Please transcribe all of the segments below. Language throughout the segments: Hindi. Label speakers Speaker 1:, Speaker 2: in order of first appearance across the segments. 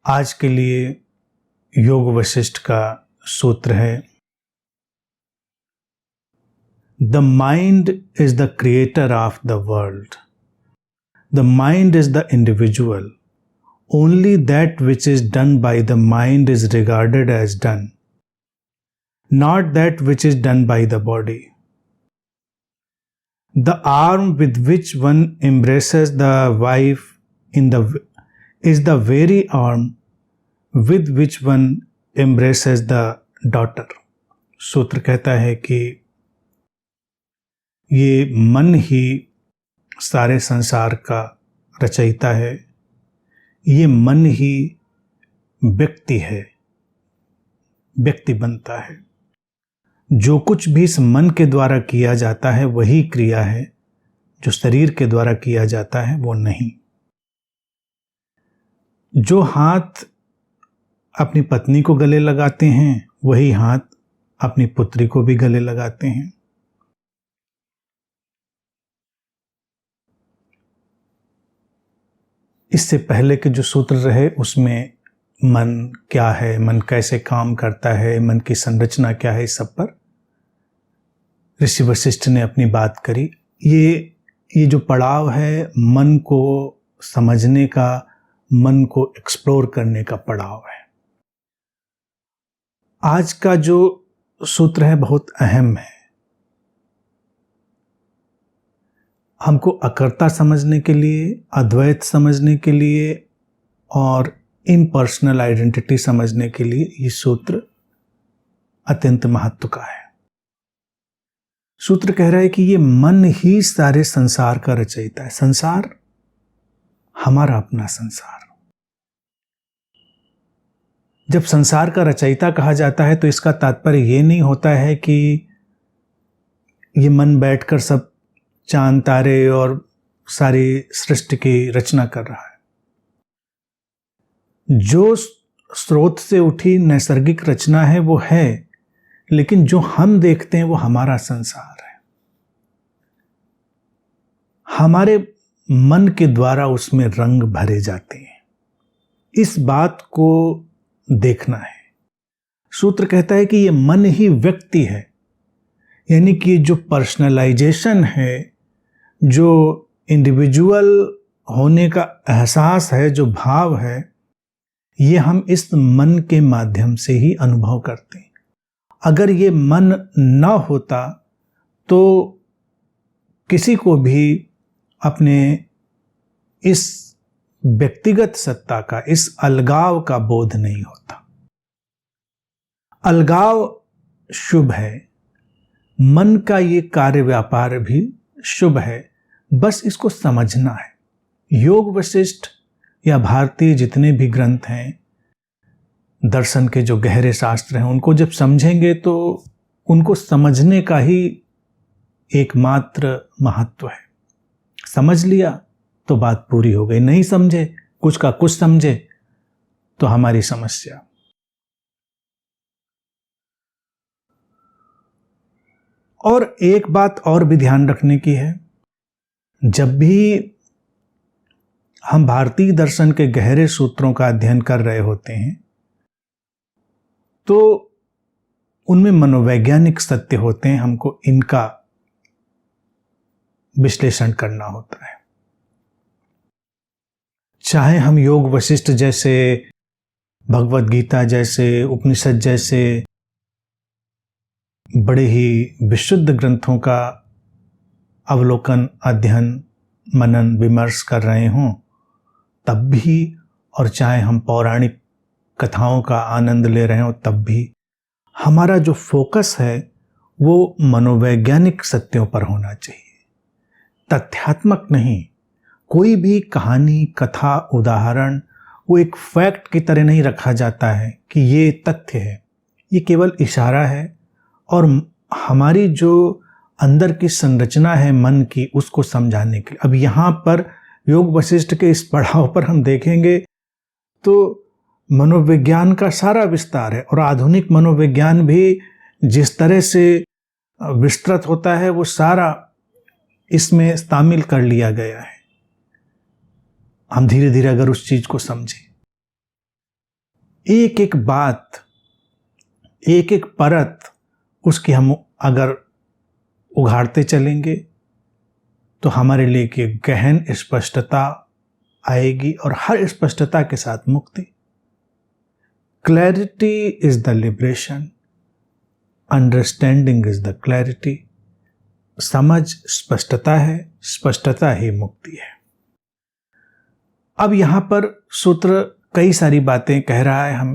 Speaker 1: आज के लिए योग वशिष्ठ का सूत्र है, the mind is the creator of the world, the mind is the individual, only that which is done by the mind is regarded as done, not that which is done by the body. The arm with which one embraces the wife is the very arm with which one embraces the daughter. सूत्र कहता है कि ये मन ही सारे संसार का रचयिता है, ये मन ही व्यक्ति है, व्यक्ति बनता है. जो कुछ भी इस मन के द्वारा किया जाता है वही क्रिया है, जो शरीर के द्वारा किया जाता है वो नहीं. जो हाथ अपनी पत्नी को गले लगाते हैं वही हाथ अपनी पुत्री को भी गले लगाते हैं. इससे पहले के जो सूत्र रहे उसमें मन क्या है, मन कैसे काम करता है, मन की संरचना क्या है, इस सब पर ऋषि वशिष्ठ ने अपनी बात करी. ये जो पड़ाव है मन को समझने का, मन को एक्सप्लोर करने का पड़ाव है. आज का जो सूत्र है बहुत अहम है. हमको अकर्ता समझने के लिए, अद्वैत समझने के लिए और इम्पर्सनल आइडेंटिटी समझने के लिए ये सूत्र अत्यंत महत्व का है. सूत्र कह रहा है कि ये मन ही सारे संसार का रचयिता है. संसार हमारा अपना संसार. जब संसार का रचयिता कहा जाता है तो इसका तात्पर्य ये नहीं होता है कि ये मन बैठकर सब चांद तारे और सारी सृष्टि की रचना कर रहा है. जो स्रोत से उठी नैसर्गिक रचना है वो है, लेकिन जो हम देखते हैं वो हमारा संसार है. हमारे मन के द्वारा उसमें रंग भरे जाते हैं. इस बात को देखना है. सूत्र कहता है कि ये मन ही व्यक्ति है, यानी कि जो पर्सनलाइजेशन है, जो इंडिविजुअल होने का एहसास है, जो भाव है, ये हम इस मन के माध्यम से ही अनुभव करते हैं. अगर ये मन न होता तो किसी को भी अपने इस व्यक्तिगत सत्ता का, इस अलगाव का बोध नहीं होता. अलगाव शुभ है, मन का ये कार्य व्यापार भी शुभ है, बस इसको समझना है. योग वशिष्ठ या भारतीय जितने भी ग्रंथ हैं, दर्शन के जो गहरे शास्त्र हैं, उनको जब समझेंगे तो उनको समझने का ही एकमात्र महत्व है. समझ लिया तो बात पूरी हो गई, नहीं समझे, कुछ का कुछ समझे तो हमारी समस्या. और एक बात और भी ध्यान रखने की है, जब भी हम भारतीय दर्शन के गहरे सूत्रों का अध्ययन कर रहे होते हैं तो उनमें मनोवैज्ञानिक सत्य होते हैं, हमको इनका विश्लेषण करना होता है. चाहे हम योग वशिष्ठ जैसे, भगवद गीता जैसे, उपनिषद जैसे बड़े ही विशुद्ध ग्रंथों का अवलोकन, अध्ययन, मनन, विमर्श कर रहे हों तब भी, और चाहे हम पौराणिक कथाओं का आनंद ले रहे हों तब भी, हमारा जो फोकस है वो मनोवैज्ञानिक सत्यों पर होना चाहिए, तथ्यात्मक नहीं. कोई भी कहानी, कथा, उदाहरण वो एक फैक्ट की तरह नहीं रखा जाता है कि ये तथ्य है. ये केवल इशारा है और हमारी जो अंदर की संरचना है मन की, उसको समझाने के लिए. अब यहाँ पर योग वशिष्ठ के इस पड़ाव पर हम देखेंगे तो मनोविज्ञान का सारा विस्तार है, और आधुनिक मनोविज्ञान भी जिस तरह से विस्तृत होता है वो सारा इसमें शामिल कर लिया गया है. हम धीरे धीरे अगर उस चीज को समझें एक एक बात, एक एक परत उसकी हम अगर उघाड़ते चलेंगे तो हमारे लिए एक गहन स्पष्टता आएगी और हर स्पष्टता के साथ मुक्ति। Clarity is the liberation, understanding is the clarity. समझ स्पष्टता है, स्पष्टता ही मुक्ति है। अब यहां पर सूत्र कई सारी बातें कह रहा है। हम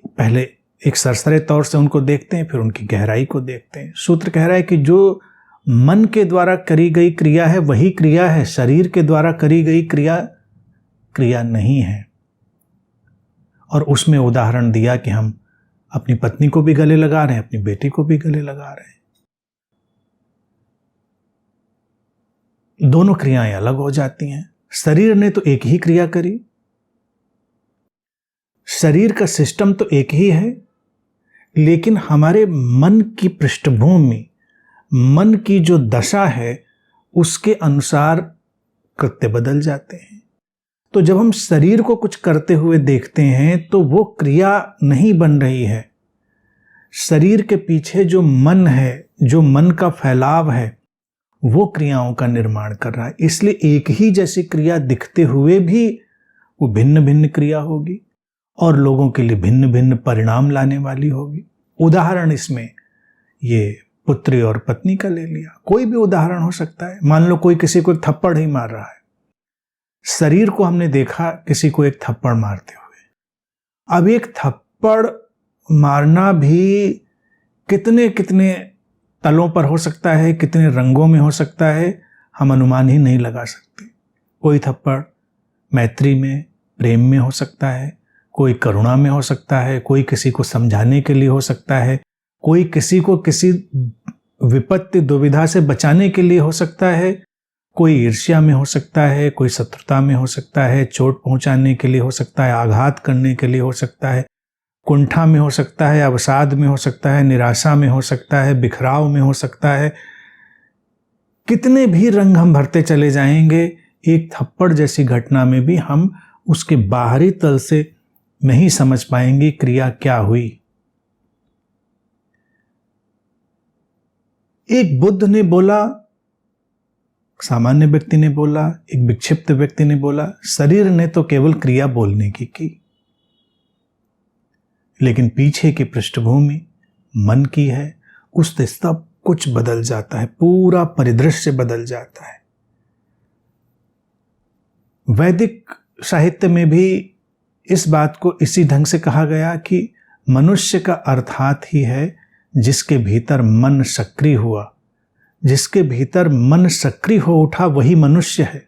Speaker 1: पहले एक सरसरे तौर से उनको देखते हैं, फिर उनकी गहराई को देखते हैं। सूत्र कह रहा है कि जो मन के द्वारा करी गई क्रिया है वही क्रिया है, शरीर के द्वारा करी गई क्रिया क्रिया नहीं है। और उसमें उदाहरण दिया कि हम अपनी पत्नी को भी गले लगा रहे हैं, अपनी बेटी को भी गले लगा रहे हैं। दोनों क्रियाएं अलग हो जाती हैं। शरीर ने तो एक ही क्रिया करी, शरीर का सिस्टम तो एक ही है, लेकिन हमारे मन की पृष्ठभूमि, मन की जो दशा है, उसके अनुसार कृत्य बदल जाते हैं। तो जब हम शरीर को कुछ करते हुए देखते हैं तो वो क्रिया नहीं बन रही है। शरीर के पीछे जो मन है, जो मन का फैलाव है, वो क्रियाओं का निर्माण कर रहा है। इसलिए एक ही जैसी क्रिया दिखते हुए भी वो भिन्न भिन्न क्रिया होगी और लोगों के लिए भिन्न भिन्न परिणाम लाने वाली होगी। उदाहरण इसमें ये पुत्री और पत्नी का ले लिया, कोई भी उदाहरण हो सकता है। मान लो कोई किसी को एक थप्पड़ ही मार रहा है, शरीर को हमने देखा किसी को एक थप्पड़ मारते हुए। अब एक थप्पड़ मारना भी कितने कितने तलों पर हो सकता है, कितने रंगों में हो सकता है, हम अनुमान ही नहीं लगा सकते। कोई थप्पड़ मैत्री में, प्रेम में हो सकता है, कोई करुणा में हो सकता है, कोई किसी को समझाने के लिए हो सकता है, कोई किसी को किसी विपत्ति दुविधा से बचाने के लिए हो सकता है, कोई ईर्ष्या में हो सकता है, कोई शत्रुता में हो सकता है, चोट पहुंचाने के लिए हो सकता है, आघात करने के लिए हो सकता है, कुंठा में हो सकता है, अवसाद में हो सकता है, निराशा में हो सकता है, बिखराव में हो सकता है। कितने भी रंग हम भरते चले जाएंगे, एक थप्पड़ जैसी घटना में भी हम उसके बाहरी तल से नहीं समझ पाएंगे क्रिया क्या हुई। एक बुद्ध ने बोला, सामान्य व्यक्ति ने बोला, एक विक्षिप्त व्यक्ति ने बोला, शरीर ने तो केवल क्रिया बोलने की, लेकिन पीछे की पृष्ठभूमि मन की है। उससे सब कुछ बदल जाता है, पूरा परिदृश्य बदल जाता है। वैदिक साहित्य में भी इस बात को इसी ढंग से कहा गया कि मनुष्य का अर्थात ही है जिसके भीतर मन सक्रिय हुआ। जिसके भीतर मन सक्रिय हो उठा वही मनुष्य है।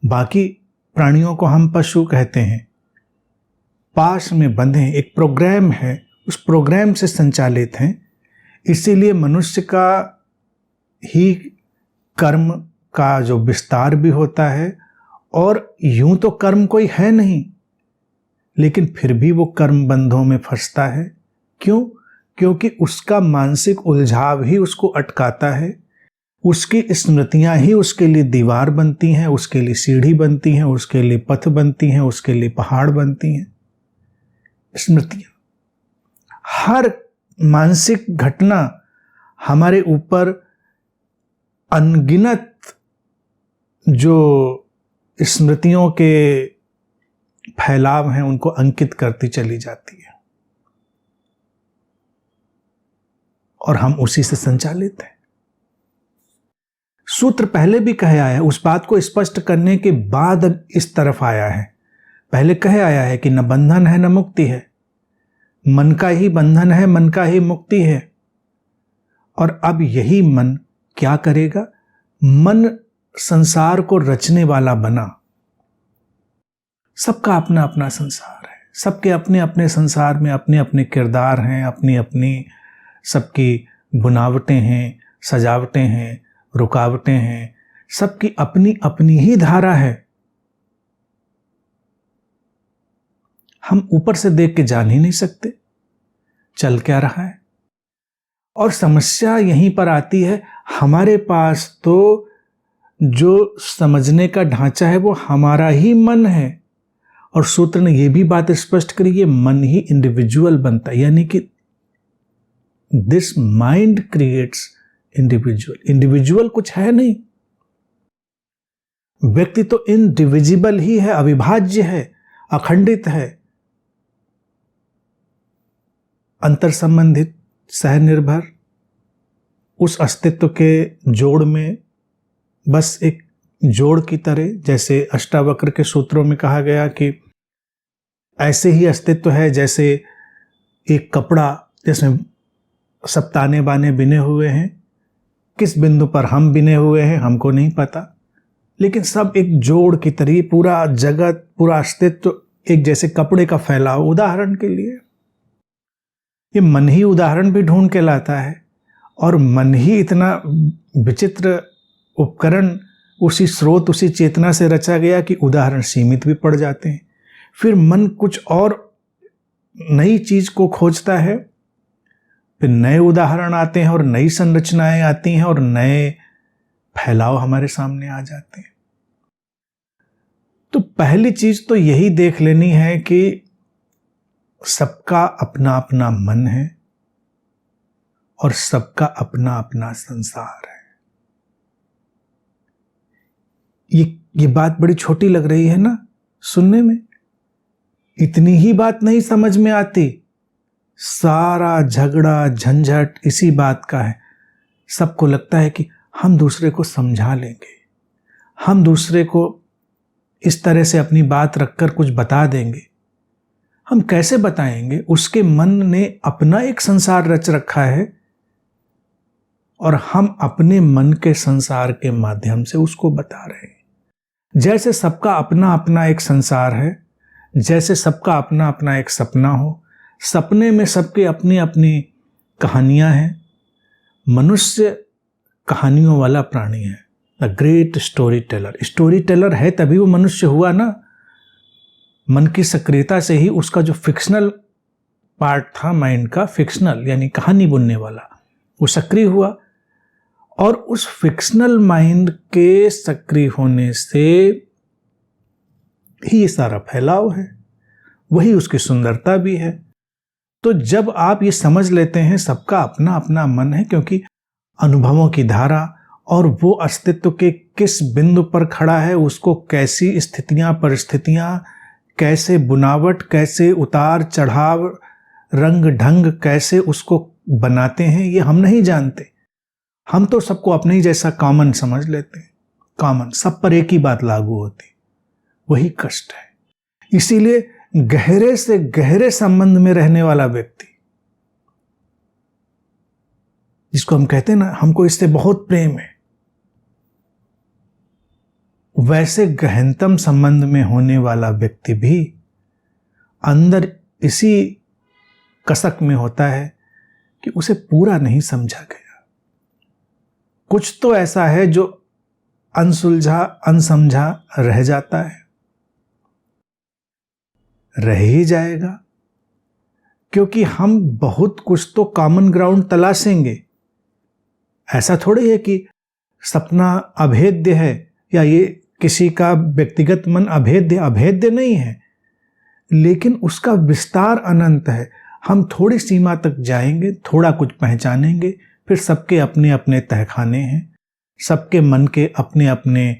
Speaker 1: बाकी प्राणियों को हम पशु कहते हैं, पास में बंधे, एक प्रोग्राम है, उस प्रोग्राम से संचालित हैं। इसीलिए मनुष्य का ही कर्म का जो विस्तार भी होता है, और यूं तो कर्म कोई है नहीं, लेकिन फिर भी वो कर्म बंधों में फंसता है। क्यों? क्योंकि उसका मानसिक उलझाव ही उसको अटकाता है। उसकी स्मृतियां ही उसके लिए दीवार बनती हैं, उसके लिए सीढ़ी बनती हैं, उसके लिए पथ बनती हैं, उसके लिए पहाड़ बनती हैं। स्मृतियां, हर मानसिक घटना हमारे ऊपर अनगिनत जो स्मृतियों के फैलाव हैं उनको अंकित करती चली जाती है, और हम उसी से संचालित हैं। सूत्र पहले भी कहे आया है, उस बात को स्पष्ट करने के बाद इस तरफ आया है। पहले कहे आया है कि न बंधन है न मुक्ति है, मन का ही बंधन है, मन का ही मुक्ति है। और अब यही मन क्या करेगा? मन संसार को रचने वाला बना। सबका अपना अपना संसार है, सबके अपने अपने संसार में अपने अपने किरदार हैं, अपनी अपनी सबकी बुनावटें हैं, सजावटें हैं, रुकावटें हैं, सबकी अपनी अपनी ही धारा है। हम ऊपर से देख के जान ही नहीं सकते चल क्या रहा है। और समस्या यहीं पर आती है, हमारे पास तो जो समझने का ढांचा है वो हमारा ही मन है, और सूत्र ने यह भी बात स्पष्ट करी, ये मन ही इंडिविजुअल बनता है, यानी कि this mind creates individual. Individual कुछ है नहीं, व्यक्ति तो इनडिविजिबल ही है, अविभाज्य है, अखंडित है, अंतर संबंधित, सह निर्भर, उस अस्तित्व के जोड़ में बस एक जोड़ की तरह, जैसे अष्टावक्र के सूत्रों में कहा गया कि ऐसे ही अस्तित्व है जैसे एक कपड़ा जिसमें सब ताने बाने बिने हुए हैं, किस बिंदु पर हम बिने हुए हैं हमको नहीं पता, लेकिन सब एक जोड़ की तरह, पूरा जगत, पूरा अस्तित्व एक जैसे कपड़े का फैलाव। उदाहरण के लिए ये मन ही उदाहरण भी ढूंढ के लाता है, और मन ही इतना विचित्र उपकरण, उसी स्रोत, उसी चेतना से रचा गया कि उदाहरण सीमित भी पड़ जाते हैं। फिर मन कुछ और नई चीज को खोजता है, फिर नए उदाहरण आते हैं और नई संरचनाएं आती हैं और नए फैलाव हमारे सामने आ जाते हैं। तो पहली चीज तो यही देख लेनी है कि सबका अपना अपना मन है और सबका अपना अपना संसार है। ये बात बड़ी छोटी लग रही है ना सुनने में, इतनी ही बात नहीं समझ में आती, सारा झगड़ा झंझट इसी बात का है। सबको लगता है कि हम दूसरे को समझा लेंगे, हम दूसरे को इस तरह से अपनी बात रखकर कुछ बता देंगे। हम कैसे बताएंगे? उसके मन ने अपना एक संसार रच रखा है और हम अपने मन के संसार के माध्यम से उसको बता रहे हैं। जैसे सबका अपना अपना एक संसार है, जैसे सबका अपना अपना एक सपना हो, सपने में सबके अपनी अपनी कहानियां हैं। मनुष्य कहानियों वाला प्राणी है, the great story teller. Story teller है तभी वो मनुष्य हुआ ना, मन की सक्रियता से ही उसका जो फिक्शनल पार्ट था माइंड का, फिक्शनल यानी कहानी बुनने वाला, वो सक्रिय हुआ। और उस फिक्शनल माइंड के सक्रिय होने से ही ये सारा फैलाव है, वही उसकी सुंदरता भी है। तो जब आप ये समझ लेते हैं सबका अपना अपना मन है, क्योंकि अनुभवों की धारा और वो अस्तित्व के किस बिंदु पर खड़ा है, उसको कैसी स्थितियां परिस्थितियां, कैसे बुनावट, कैसे उतार चढ़ाव, रंग ढंग कैसे उसको बनाते हैं, ये हम नहीं जानते। हम तो सबको अपने ही जैसा कॉमन समझ लेते हैं, कॉमन, सब पर एक ही बात लागू होती, वही कष्ट है। इसीलिए गहरे से गहरे संबंध में रहने वाला व्यक्ति, जिसको हम कहते हैं ना हमको इससे बहुत प्रेम है, वैसे गहनतम संबंध में होने वाला व्यक्ति भी अंदर इसी कसक में होता है कि उसे पूरा नहीं समझा गया। कुछ तो ऐसा है जो अनसुलझा अनसमझा रह जाता है, रह ही जाएगा, क्योंकि हम बहुत कुछ तो कॉमन ग्राउंड तलाशेंगे। ऐसा थोड़ी है कि सपना अभेद्य है या ये किसी का व्यक्तिगत मन अभेद्य नहीं है, लेकिन उसका विस्तार अनंत है। हम थोड़ी सीमा तक जाएंगे, थोड़ा कुछ पहचानेंगे, फिर सबके अपने अपने तहखाने हैं, सबके मन के अपने अपने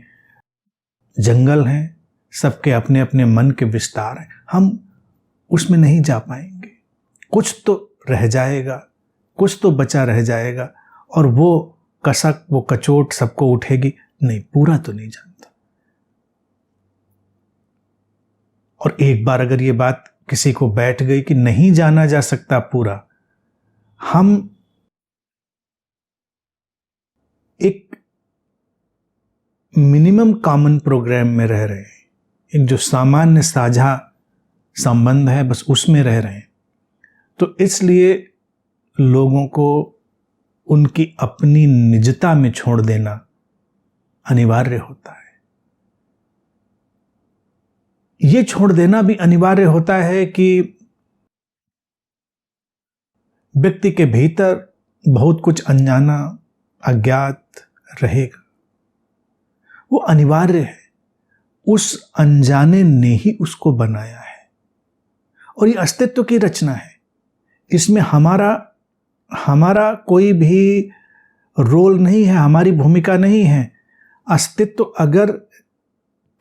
Speaker 1: जंगल हैं, सबके अपने अपने मन के विस्तार हैं। हम उसमें नहीं जा पाएंगे, कुछ तो रह जाएगा, कुछ तो बचा रह जाएगा, और वो कसक, वो कचोट सबको उठेगी, नहीं पूरा तो नहीं जानता। और एक बार अगर ये बात किसी को बैठ गई कि नहीं जाना जा सकता पूरा, हम एक मिनिमम कॉमन प्रोग्राम में रह रहे हैं, एक जो सामान्य साझा संबंध है बस उसमें रह रहे हैं। तो इसलिए लोगों को उनकी अपनी निजता में छोड़ देना अनिवार्य होता है। ये छोड़ देना भी अनिवार्य होता है कि व्यक्ति के भीतर बहुत कुछ अनजाना, अज्ञात रहेगा, वो अनिवार्य है। उस अनजाने ने ही उसको बनाया है और ये अस्तित्व की रचना है। इसमें हमारा कोई भी रोल नहीं है, हमारी भूमिका नहीं है। अस्तित्व अगर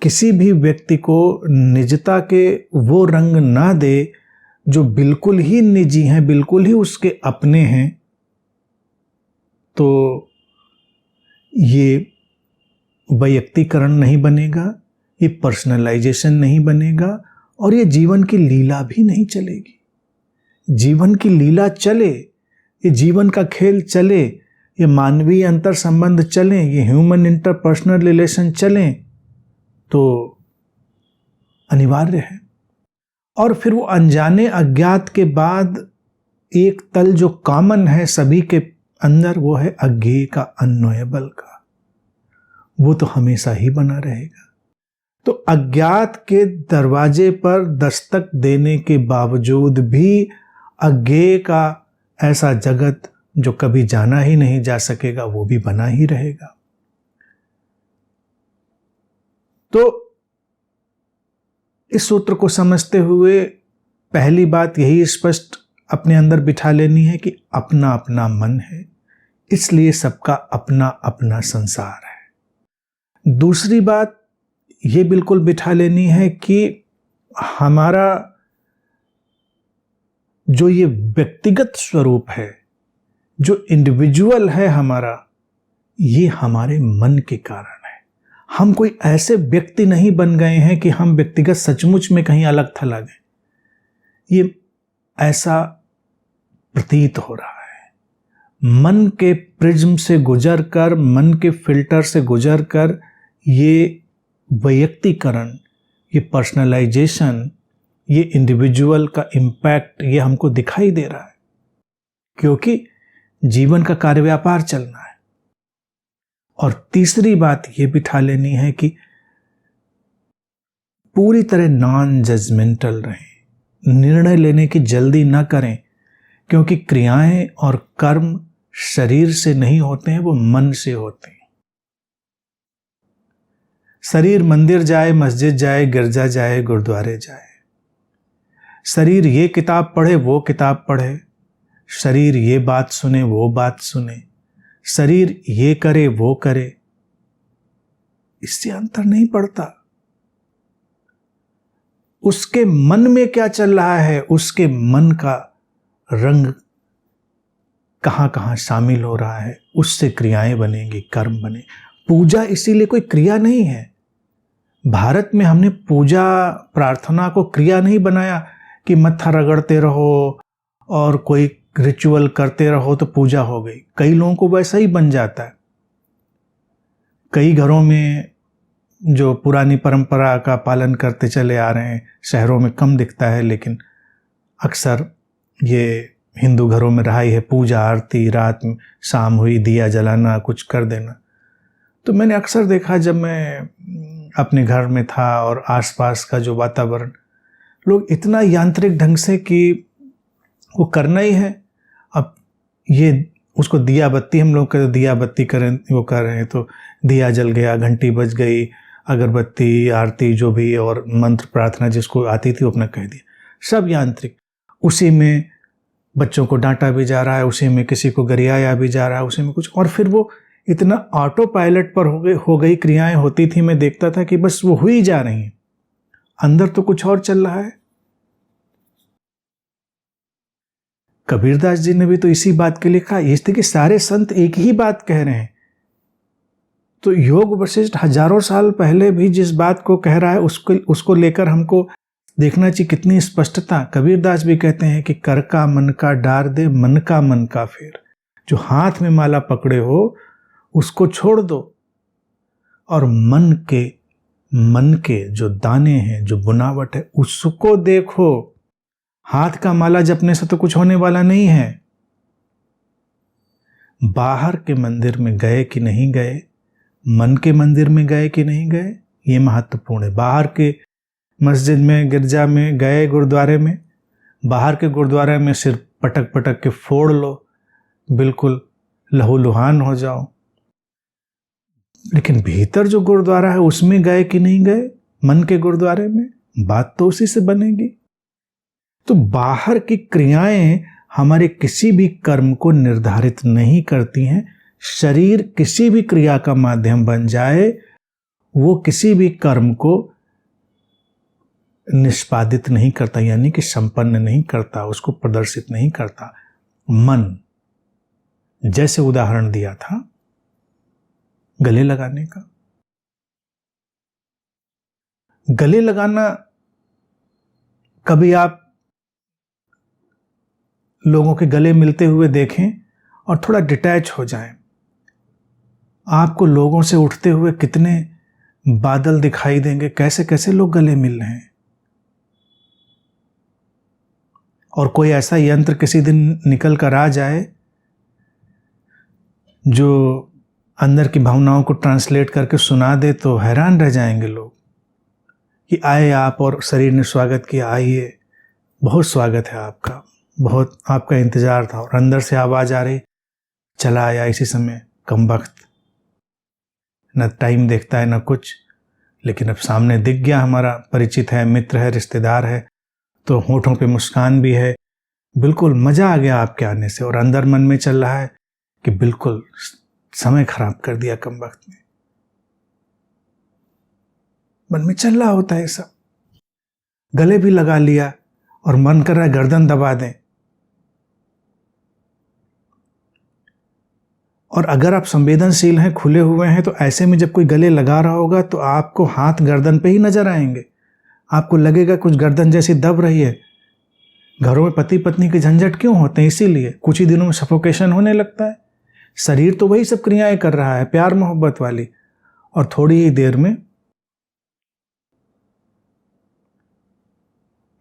Speaker 1: किसी भी व्यक्ति को निजता के वो रंग ना दे जो बिल्कुल ही निजी हैं, बिल्कुल ही उसके अपने हैं, तो ये वैयक्तिकरण नहीं बनेगा, ये पर्सनलाइजेशन नहीं बनेगा और ये जीवन की लीला भी नहीं चलेगी। जीवन की लीला चले, ये जीवन का खेल चले, ये मानवीय अंतर संबंध चलें, ये ह्यूमन इंटरपर्सनल रिलेशन चलें, तो अनिवार्य है। और फिर वो अनजाने अज्ञात के बाद एक तल जो कॉमन है सभी के अंदर, वो है अज्ञेय का, अननोएबल का। वो तो हमेशा ही बना रहेगा। तो अज्ञात के दरवाजे पर दस्तक देने के बावजूद भी अज्ञेय का ऐसा जगत जो कभी जाना ही नहीं जा सकेगा, वो भी बना ही रहेगा। तो इस सूत्र को समझते हुए पहली बात यही स्पष्ट अपने अंदर बिठा लेनी है कि अपना अपना मन है, इसलिए सबका अपना अपना संसार है। दूसरी बात ये बिल्कुल बिठा लेनी है कि हमारा जो ये व्यक्तिगत स्वरूप है, जो इंडिविजुअल है हमारा, ये हमारे मन के कारण है। हम कोई ऐसे व्यक्ति नहीं बन गए हैं कि हम व्यक्तिगत सचमुच में कहीं अलग थलग गए। ये ऐसा प्रतीत हो रहा है। मन के प्रिज्म से गुजर कर, मन के फिल्टर से गुजर कर ये वैयक्तिकरण, ये पर्सनलाइजेशन, ये इंडिविजुअल का इम्पैक्ट ये हमको दिखाई दे रहा है, क्योंकि जीवन का कार्य व्यापार चलना है। और तीसरी बात ये बिठा लेनी है कि पूरी तरह नॉन जजमेंटल रहें, निर्णय लेने की जल्दी ना करें, क्योंकि क्रियाएं और कर्म शरीर से नहीं होते हैं, वो मन से होते हैं। शरीर मंदिर जाए, मस्जिद जाए, गिरजा जाए, गुरुद्वारे जाए। शरीर ये किताब पढ़े, वो किताब पढ़े। शरीर ये बात सुने, वो बात सुने। शरीर ये करे, वो करे। इससे अंतर नहीं पड़ता। उसके मन में क्या चल रहा है, उसके मन का रंग कहां कहां शामिल हो रहा है, उससे क्रियाएं बनेंगी, कर्म बने। पूजा इसीलिए कोई क्रिया नहीं है। भारत में हमने पूजा प्रार्थना को क्रिया नहीं बनाया कि मत्था रगड़ते रहो और कोई रिचुअल करते रहो तो पूजा हो गई। कई लोगों को वैसा ही बन जाता है। कई घरों में जो पुरानी परंपरा का पालन करते चले आ रहे हैं, शहरों में कम दिखता है, लेकिन अक्सर ये हिंदू घरों में रहा ही है। पूजा आरती, रात में शाम हुई, दिया जलाना, कुछ कर देना। तो मैंने अक्सर देखा जब मैं अपने घर में था और आसपास का जो वातावरण, लोग इतना यांत्रिक ढंग से कि वो करना ही है। अब ये उसको दिया बत्ती, हम लोग कहते दिया बत्ती करें, वो कर रहे हैं तो दिया जल गया, घंटी बज गई, अगरबत्ती, आरती जो भी और मंत्र प्रार्थना जिसको आती थी वो अपना कह दिया। सब यांत्रिक। उसी में बच्चों को डांटा भी जा रहा है, उसी में किसी को गरियाया भी जा रहा है, उसी में कुछ। और फिर वो इतना ऑटो पायलट पर हो गई क्रियाएं होती थी। मैं देखता था कि बस वो हुई जा रही हैं, अंदर तो कुछ और चल रहा है। कबीरदास जी ने भी तो इसी बात के लिए कहा। इसलिए कि सारे संत एक ही बात कह रहे हैं। तो योग वशिष्ठ हजारों साल पहले भी जिस बात को कह रहा है उसको लेकर हमको देखना चाहिए कितनी स्पष्टता। कबीरदास भी कहते हैं कि कर का मन का डार दे, मन का मन का फेर। जो हाथ में माला पकड़े हो उसको छोड़ दो और मन के जो दाने हैं, जो बुनावट है, उसको देखो। हाथ का माला जपने से तो कुछ होने वाला नहीं है। बाहर के मंदिर में गए कि नहीं गए, मन के मंदिर में गए कि नहीं गए, ये महत्वपूर्ण है। बाहर के मस्जिद में, गिरजा में गए, गुरुद्वारे में, बाहर के गुरुद्वारे में सिर्फ पटक पटक के फोड़ लो, बिल्कुल लहूलुहान हो जाओ। लेकिन भीतर जो गुरुद्वारा है उसमें गए कि नहीं गए, मन के गुरुद्वारे में, बात तो उसी से बनेगी। तो बाहर की क्रियाएं हमारे किसी भी कर्म को निर्धारित नहीं करती हैं। शरीर किसी भी क्रिया का माध्यम बन जाए, वो किसी भी कर्म को निष्पादित नहीं करता, यानी कि संपन्न नहीं करता, उसको प्रदर्शित नहीं करता। मन, जैसे उदाहरण दिया था गले लगाने का, गले लगाना, कभी आप लोगों के गले मिलते हुए देखें और थोड़ा डिटैच हो जाएं, आपको लोगों से उठते हुए कितने बादल दिखाई देंगे, कैसे कैसे लोग गले मिल रहे हैं। और कोई ऐसा यंत्र किसी दिन निकल कर आ जाए जो अंदर की भावनाओं को ट्रांसलेट करके सुना दे, तो हैरान रह जाएंगे लोग कि आए आप और शरीर ने स्वागत किया, आइए, बहुत स्वागत है आपका, बहुत आपका इंतजार था। और अंदर से आवाज आ रही, चला आया इसी समय, कमबख्त, न टाइम देखता है न कुछ, लेकिन अब सामने दिख गया, हमारा परिचित है, मित्र है, रिश्तेदार है, तो होठों पे मुस्कान भी है, बिल्कुल मजा आ गया आपके आने से। और अंदर मन में चल रहा है कि बिल्कुल समय खराब कर दिया कमबख्त ने। मन में चल रहा होता है सब, गले भी लगा लिया और मन कर रहा है गर्दन दबा दें। और अगर आप संवेदनशील हैं, खुले हुए हैं, तो ऐसे में जब कोई गले लगा रहा होगा तो आपको हाथ गर्दन पे ही नजर आएंगे, आपको लगेगा कुछ गर्दन जैसी दब रही है। घरों में पति पत्नी के झंझट क्यों होते हैं? इसीलिए कुछ ही दिनों में सफोकेशन होने लगता है। शरीर तो वही सब क्रियाएं कर रहा है, प्यार मोहब्बत वाली, और थोड़ी ही देर में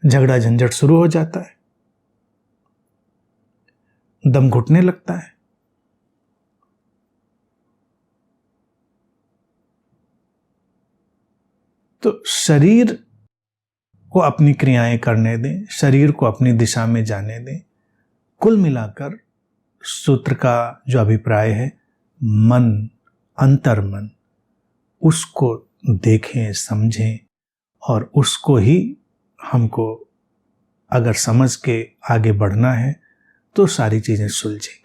Speaker 1: झगड़ा झंझट शुरू हो जाता है, दम घुटने लगता है। तो शरीर को अपनी क्रियाएं करने दें, शरीर को अपनी दिशा में जाने दें। कुल मिलाकर सूत्र का जो अभिप्राय है, मन, अंतर्मन, उसको देखें, समझें, और उसको ही हमको अगर समझ के आगे बढ़ना है तो सारी चीजें सुलझेंगी।